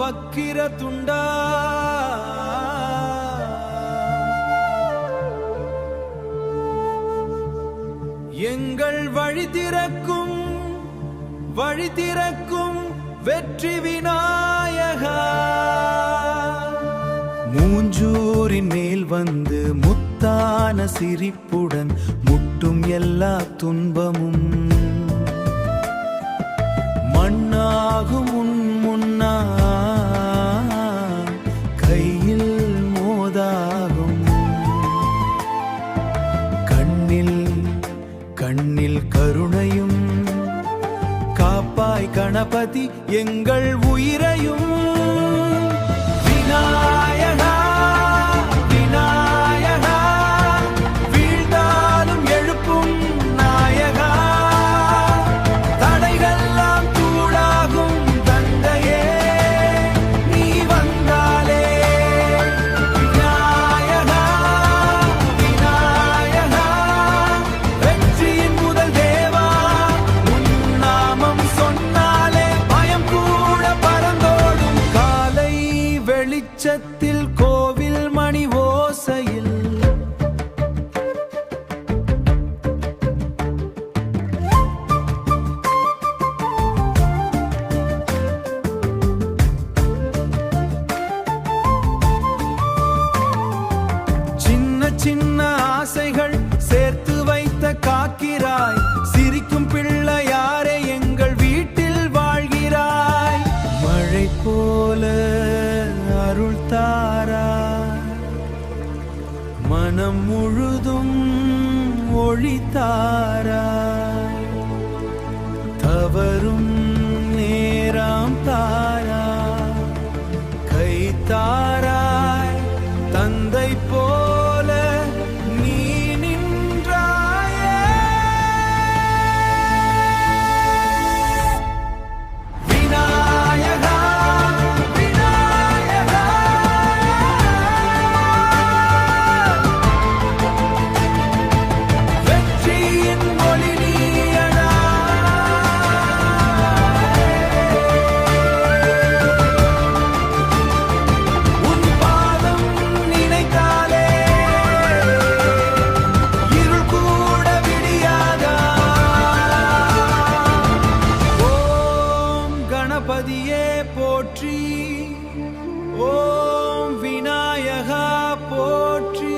வக்கிர துண்டா எங்கள் வழி திறக்கும் வெற்றி விநாயகா. மூஞ்சூரின் மேல் வந்து முத்தான சிரிப்புடன் முட்டும் எல்லா துன்பமும் மண்ணாகும் முன்னா கையில் மோதாகும். கண்ணில் கருணையும் காப்பாய் கணபதி எங்கள் உயிரையும். விநாயகா விநாயகா வீழ்ந்தாலும் எழுப்பும் நாயகா. தடைகள்லாம் தூளாகும் தந்தையே நீ வந்தாலே. விநாயகா விநாயகா வெற்றியின் முதல் தேவா. உன் நாமம் சொன்னாலே பயம் கூட பறந்தோடும். காலை வெளிச்சத்தில் கோவில் மணி ஓசையில் சின்ன ஆசைகள் சேர்த்து வைத்த காக்கிறாய். சிரிக்கும் பிள்ளையாரே எங்கள் வீட்டில் வாழ்கிறாய். மழை போல அருள் தாராய். மனம் முழுதும் ஒளி தாராய். தவறும் நேரம் தாராய். கை தாராய் தந்தை போல நீ நின்றாயே. விநாயகா விநாயகா வெற்றியின் ஒளி நீயடா. உன் பாதம் நினைத்தாலே இருள் கூட விடியாதா. ஓம் கணபதியே போற்றி. ஓம் விநாயகா போற்றி.